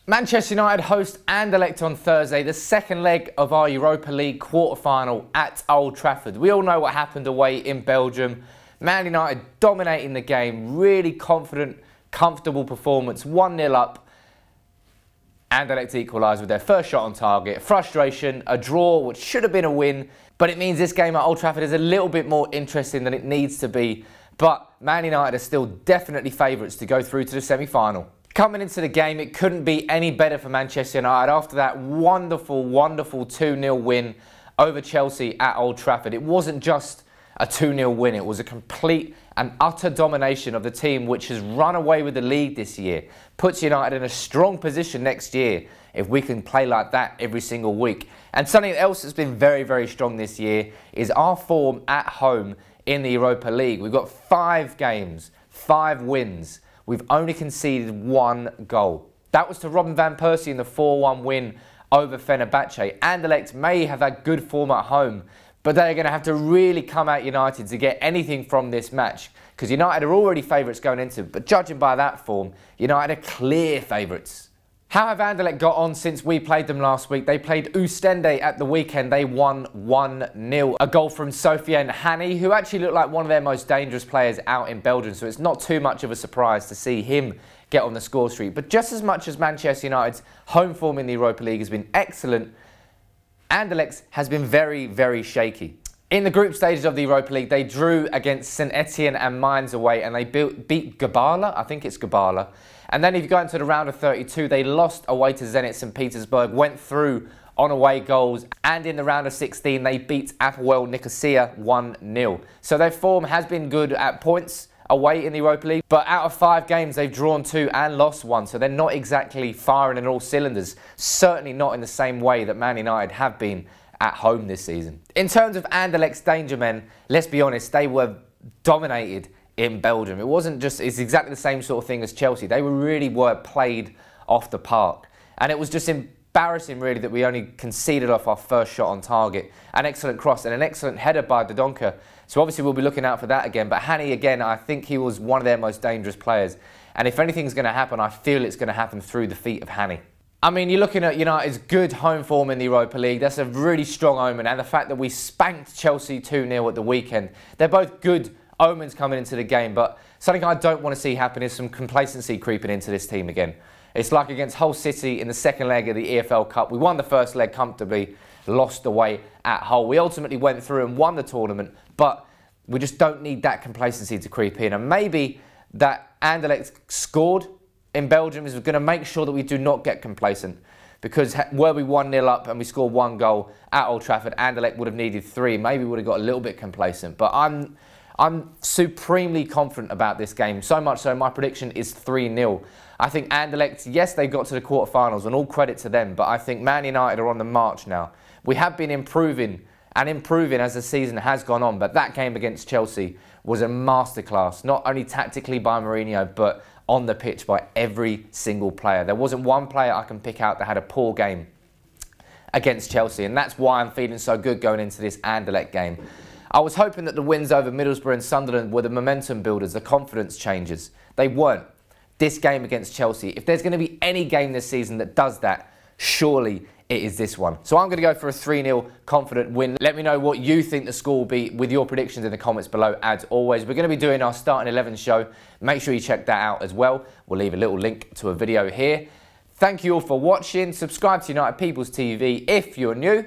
Manchester United host Anderlecht on Thursday, the second leg of our Europa League quarter-final at Old Trafford. We all know what happened away in Belgium. Man United dominating the game, really confident, comfortable performance, 1-0 up. Anderlecht equalised with their first shot on target. Frustration, a draw, which should have been a win, but it means this game at Old Trafford is a little bit more interesting than it needs to be. But Man United are still definitely favourites to go through to the semi-final. Coming into the game, it couldn't be any better for Manchester United after that wonderful 2-0 win over Chelsea at Old Trafford. It wasn't just a 2-0 win, it was a complete and utter domination of the team which has run away with the league this year. Puts United in a strong position next year if we can play like that every single week. And something else that's been very, very strong this year is our form at home in the Europa League. We've got 5 games, 5 wins. We've only conceded 1 goal. That was to Robin van Persie in the 4-1 win over Fenerbahce. Anderlecht may have had good form at home, but they're going to have to really come out United to get anything from this match, because United are already favourites going into it, but judging by that form, United are clear favourites. How have Anderlecht got on since we played them last week? They played Oostende at the weekend. They won 1-0. A goal from Sofiane Hani, who actually looked like one of their most dangerous players out in Belgium, so it's not too much of a surprise to see him get on the score sheet. But just as much as Manchester United's home form in the Europa League has been excellent, Anderlecht has been very, very shaky. In the group stages of the Europa League, they drew against St Etienne and Mainz away, and they beat Gabala, I think it's Gabala. And then if you go into the round of 32, they lost away to Zenit St Petersburg, went through on away goals, and in the round of 16, they beat Apoel Nicosia 1-0. So their form has been good at points away in the Europa League, but out of 5 games, they've drawn 2 and lost 1, so they're not exactly firing in all cylinders, certainly not in the same way that Man United have been at home this season. In terms of Anderlecht's danger men, let's be honest, they were dominated in Belgium. It wasn't just, it's exactly the same sort of thing as Chelsea. They really were played off the park. And it was just embarrassing really that we only conceded off our first shot on target. An excellent cross and an excellent header by Dodonka. So obviously we'll be looking out for that again. But Hani again, I think he was one of their most dangerous players. And if anything's going to happen, I feel it's going to happen through the feet of Hani. I mean, you're looking at United's good home form in the Europa League. That's a really strong omen. And the fact that we spanked Chelsea 2-0 at the weekend. They're both good omens coming into the game, but something I don't want to see happen is some complacency creeping into this team again. It's like against Hull City in the second leg of the EFL Cup. We won the first leg comfortably, lost away at Hull. We ultimately went through and won the tournament, but we just don't need that complacency to creep in. And maybe that Anderlecht scored in Belgium is going to make sure that we do not get complacent. Because were we 1-0 up and we scored 1 goal at Old Trafford, Anderlecht would have needed 3. Maybe we would have got a little bit complacent. But I'm supremely confident about this game, so much so my prediction is 3-0. I think Anderlecht, yes, they got to the quarterfinals and all credit to them, but I think Man United are on the march now. We have been improving as the season has gone on, but that game against Chelsea was a masterclass, not only tactically by Mourinho, but on the pitch by every single player. There wasn't one player I can pick out that had a poor game against Chelsea, and that's why I'm feeling so good going into this Anderlecht game. I was hoping that the wins over Middlesbrough and Sunderland were the momentum builders, the confidence changers. They weren't. This game against Chelsea, if there's going to be any game this season that does that, surely it is this one. So I'm going to go for a 3-0 confident win. Let me know what you think the score will be with your predictions in the comments below. As always, we're going to be doing our starting 11 show. Make sure you check that out as well. We'll leave a little link to a video here. Thank you all for watching. Subscribe to United People's TV if you're new.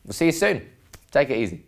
We'll see you soon. Take it easy.